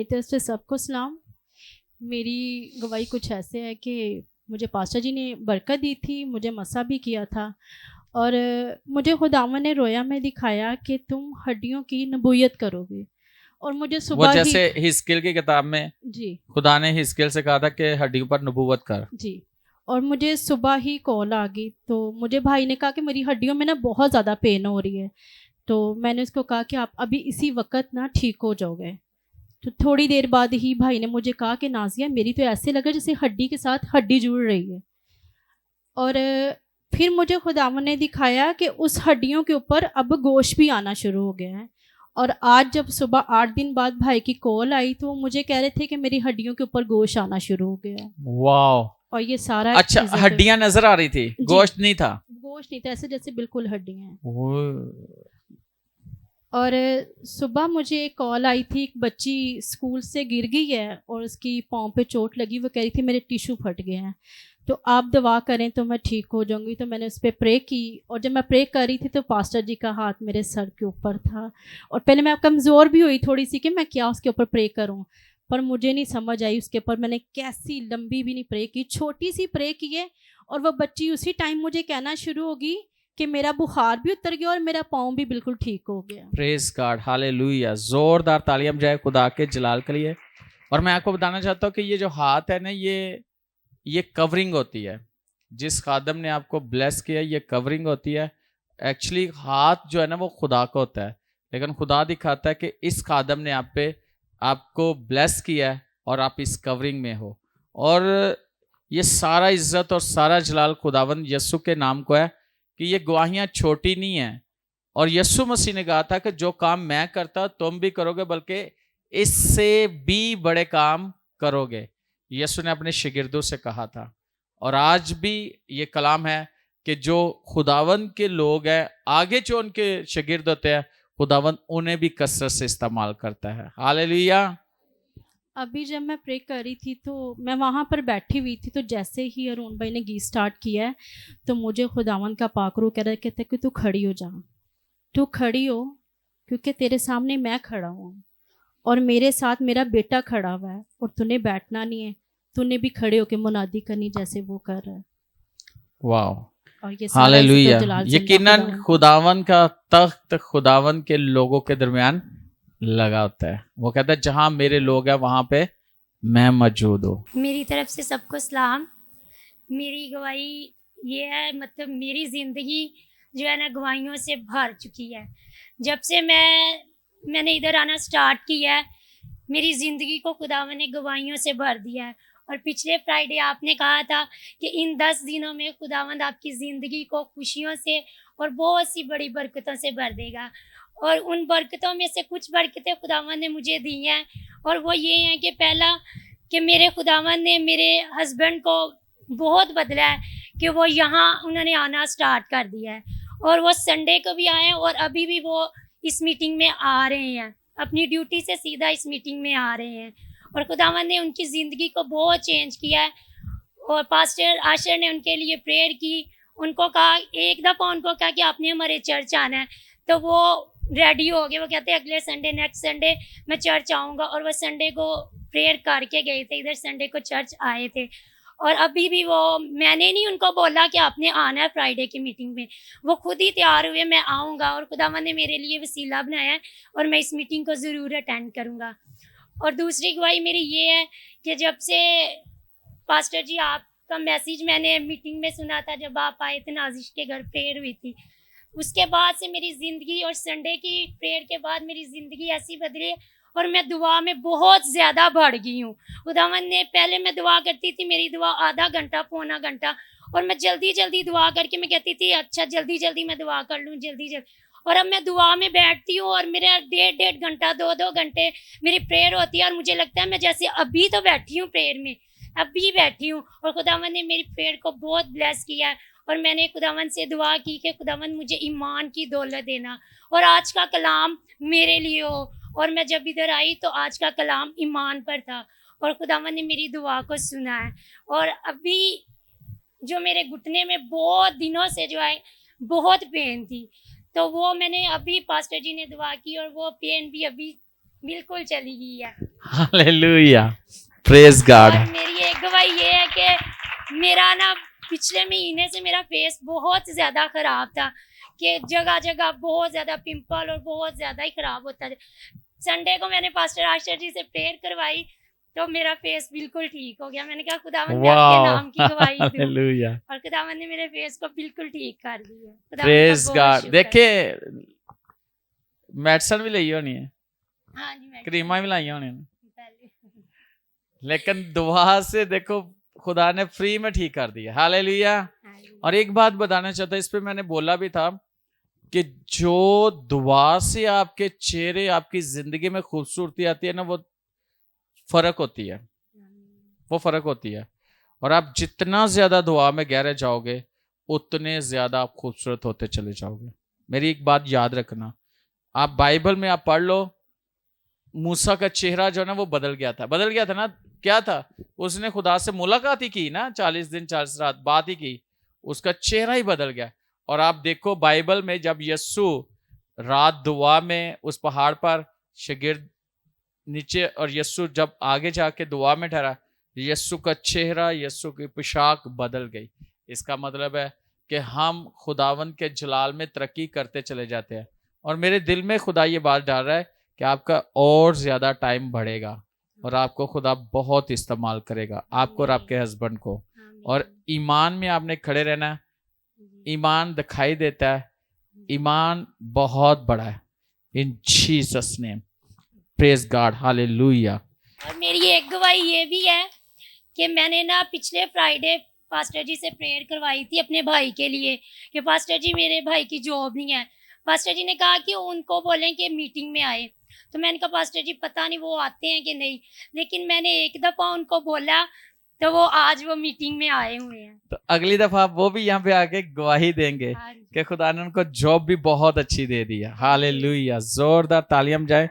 मेरी तरफ से सबको सलाम। मेरी गवाही कुछ ऐसे है कि मुझे पास्टर जी ने बरकत दी थी, मुझे मसा भी किया था और मुझे खुदावन ने रोया में दिखाया कि तुम हड्डियों की नबूयत करोगे। और मुझे वो सुबह ही जैसे हिस्किल की किताब में जी खुदा ने हिस्किल से कहा था कि हड्डियों पर नबूवत कर। जी और मुझे सुबह ही कॉल आ गई, तो मुझे भाई ने कहा कि मेरी हड्डियों में ना बहुत ज़्यादा पेन हो रही है। तो मैंने उसको कहा कि आप अभी इसी वक्त ना ठीक हो जाओगे। तो थोड़ी देर बाद ही भाई ने मुझे कहा कि नाजिया मेरी तो ऐसे लगा जैसे हड्डी के साथ हड्डी जुड़ रही है। और फिर मुझे खुदावन ने दिखाया कि उस हड्डियों के ऊपर अब गोश्त भी आना शुरू हो गया है। और आज जब सुबह 8 दिन बाद भाई की कॉल आई तो वो मुझे कह रहे थे कि मेरी हड्डियों के ऊपर गोश्त आना शुरू हो गया है। वाह। और ये सारा अच्छा, इज्जत हड्डियां नजर आ रही थी, जी गोश्त नहीं था। गोश्त नहीं था, ऐसे जैसे बिल्कुल हड्डियां हैं। वो- और सुबह मुझे एक कॉल आई थी, एक बच्ची स्कूल से गिर गई है और उसकी पाँव पे चोट लगी। वो कह रही थी मेरे टिश्यू फट गए हैं, तो आप दवा करें तो मैं ठीक हो जाऊंगी। तो मैंने उस पर प्रे की और जब मैं प्रे कर रही थी तो पास्टर जी का हाथ मेरे सर के ऊपर था। और पहले मैं कमज़ोर भी हुई थोड़ी सी कि मैं क्या उसके ऊपर प्रे करूं, पर मुझे नहीं समझ आई उसके ऊपर मैंने कैसी लंबी भी नहीं प्रे की, छोटी सी प्रे की है। और वह बच्ची उसी टाइम मुझे कहना शुरू होगी कि मेरा बुखार भी उतर गया और मेरा पाँव भी बिल्कुल ठीक हो गया। Praise God, hallelujah. जोरदार तालियां बजाए खुदा के जलाल के लिए। और मैं आपको बताना चाहता हूँ कि ये जो हाथ है ना, ये कवरिंग होती है। जिस खादम ने आपको ब्लेस किया, ये कवरिंग होती है। एक्चुअली हाथ जो है ना वो खुदा का होता है, लेकिन खुदा दिखाता है कि इस खादम ने आप पे आपको ब्लेस किया है और आप इस कवरिंग में हो। और ये सारा इज्जत और सारा जलाल खुदावंद यस्सु के नाम को है कि ये गवाहियां छोटी नहीं है। और यस्सु मसीह ने कहा था कि जो काम मैं करता तुम भी करोगे, बल्कि इससे भी बड़े काम करोगे। यीशु ने अपने शिगिर्दों से कहा था। और आज भी ये कलाम है कि जो खुदावन के लोग हैं, आगे जो उनके शिगिर्द होते हैं, खुदावन उन्हें भी कसरत से इस्तेमाल करता है। हालेलुया। अभी जब मैं प्रे कर रही थी तो मैं वहाँ पर बैठी हुई थी, तो जैसे ही अरुण भाई ने गीत स्टार्ट किया है तो मुझे खुदावन का पाकरू कह रहा है, कहते कि तू खड़ी हो जा, तू खड़ी हो, क्योंकि तेरे सामने मैं खड़ा हूँ और मेरे साथ मेरा बेटा खड़ा हुआ है और तूने बैठना नहीं है, तूने भी खड़े होकर मुनादी करनी जैसे वो कर रहा है। वाह, और ये सारा इज्जत और हालेलुया। जलाल जिंदा यकीनन खुदावन का। खुदावन का तख्त खुदावन के लोगों के दरमियान लगा होता है। वो कहता है जहां मेरे लोग हैं वहां पे मैं मौजूद हूँ। मेरी तरफ से सबको सलाम। मेरी गवाही ये है, मतलब मेरी ज़िंदगी जो है ना गवाहियों से भर चुकी है। जब से मैंने इधर आना स्टार्ट किया है, मेरी ज़िंदगी को खुदावन ने गवाहियों से भर दिया है। और पिछले फ्राइडे आपने कहा था कि इन 10 दिनों में खुदावंद आपकी ज़िंदगी को खुशियों से और बहुत सी बड़ी बरकतों से भर देगा। और उन बरकतों में से कुछ बरकतें खुदावंद ने मुझे दी हैं, और वो ये हैं कि पहला कि मेरे खुदावंद ने मेरे हस्बैंड को बहुत बदला है कि वो यहाँ उन्होंने आना स्टार्ट कर दिया है। और वो संडे को भी आए और अभी भी वो इस मीटिंग में आ रहे हैं, अपनी ड्यूटी से सीधा इस मीटिंग में आ रहे हैं। और खुदावंद ने उनकी ज़िंदगी को बहुत चेंज किया है। और पास्टर आशर ने उनके लिए प्रेयर की, उनको कहा, एक दफ़ा उनको कहा कि आपने हमारे चर्च आना है, तो वो रेडी हो गए। वो कहते हैं अगले संडे, नेक्स्ट संडे मैं चर्च आऊँगा। और वो संडे को प्रेयर करके गए थे, इधर संडे को चर्च आए थे। और अभी भी वो, मैंने नहीं उनको बोला कि आपने आना है फ्राइडे की मीटिंग में, वो खुद ही तैयार हुए मैं आऊँगा। और खुदावंद ने मेरे लिए वसीला बनाया है और मैं इस मीटिंग को ज़रूर अटेंड करूँगा। और दूसरी गवाही मेरी ये है कि जब से पास्टर जी आपका मैसेज मैंने मीटिंग में सुना था, जब आप आए थे नाजिश के घर प्रेयर हुई थी, उसके बाद से मेरी ज़िंदगी, और संडे की प्रेयर के बाद मेरी ज़िंदगी ऐसी बदली और मैं दुआ में बहुत ज़्यादा बढ़ गई हूँ। खुदावंद ने, पहले मैं दुआ करती थी, मेरी दुआ आधा घंटा पौना घंटा, और मैं जल्दी जल्दी दुआ करके मैं कहती थी अच्छा जल्दी जल्दी मैं दुआ कर लूँ जल्दी जल्दी। और अब मैं दुआ में बैठती हूँ और मेरा 1.5 घंटा 2 घंटे मेरी प्रेयर होती है, और मुझे लगता है मैं जैसे अभी तो बैठी हूँ प्रेयर में, अभी बैठी हूँ। और खुदावंद ने मेरी प्रेयर को बहुत ब्लेस किया है। और मैंने खुदावंद से दुआ की कि खुदावंद मुझे ईमान की दौलत देना, और आज का कलाम मेरे लिए हो। और मैं जब इधर आई तो आज का कलाम ईमान पर था, और खुदावंद ने मेरी दुआ को सुना है। और अभी जो मेरे घुटने में बहुत दिनों से जो है बहुत पेन थी, तो वो मैंने अभी पास्टर जी ने दुआ की और वो पेन भी अभी बिल्कुल चली गई है। Hallelujah, praise God. और मेरी एक गवाही ये है कि मेरा ना पिछले महीने से मेरा फेस बहुत ज़्यादा ख़राब था, कि जगह जगह बहुत ज़्यादा पिंपल और बहुत ज़्यादा ही ख़राब होता था। संडे को मैंने पास्टर आशा जी से प्रेयर करवाई तो मेरा फेस बिल्कुल ठीक हो गया। मैंने कहा खुदावंद मैं आपके वाह, नाम की गवाही दूं, हालेलुया, और खुदावंद ने मेरे फेस को बिल्कुल ठीक कर दिया। खुदावंद का प्रेज बहुत गॉड। शुक्र। देखिए मेडिसिन भी ली होनी है, हाँ जी, मैं क्रीमा भी लाई होनी है, पहले लेकिन दुआ से देखो खुदा ने फ्री में ठीक कर दिया। हालेलुया। हाँ जी। और एक बात बताना चाहता हूं, इस पे मैंने बोला भी था कि जो दुआ से आपके चेहरे, आपकी जिंदगी में खूबसूरती आती है ना, वो फर्क होती है, वो फर्क होती है। और आप जितना ज्यादा दुआ में गहरे जाओगे उतने ज्यादा आप खूबसूरत होते चले जाओगे। मेरी एक बात याद रखना, आप बाइबल में आप पढ़ लो, मूसा का चेहरा जो है ना वो बदल गया था ना। क्या था, उसने खुदा से मुलाकात ही की ना, 40 दिन 40 रात बात ही की, उसका चेहरा ही बदल गया। और आप देखो बाइबल में जब यस्सु रात दुआ में उस पहाड़ पर, शागिर्द नीचे, और यस्सु जब आगे जाके दुआ में ठहरा, यस्सु का चेहरा, यस्सु की पोशाक बदल गई। इसका मतलब है कि हम खुदावंद के जलाल में तरक्की करते चले जाते हैं। और मेरे दिल में खुदा ये बात डाल रहा है कि आपका और ज्यादा टाइम बढ़ेगा और आपको खुदा बहुत इस्तेमाल करेगा, आपको और आपके हस्बैंड को। और ईमान में आपने खड़े रहना है। ईमान दिखाई देता है, ईमान बहुत बड़ा है। इन Jesus name, praise God, hallelujah. और मेरी एक गवाही ये भी है कि मैंने ना पिछले फ्राइडे पास्टर जी से प्रेयर करवाई थी अपने भाई के लिए कि पास्टर जी मेरे भाई की जॉब नहीं है। पास्टर जी ने कहा कि उनको बोलें कि मीटिंग में आए। तो मैंने कहा पास्टर जी पता नहीं वो आते हैं कि नहीं, लेकिन मैंने एक दफ़ा उनको बोला तो वो आज वो मीटिंग में आए हुए हैं। तो अगली दफा वो भी यहाँ पे आके गवाही देंगे हाँ जी। कि खुदा ने उनको जॉब भी बहुत अच्छी दे दी है। हालेलुया, जोरदार तालियां जाए।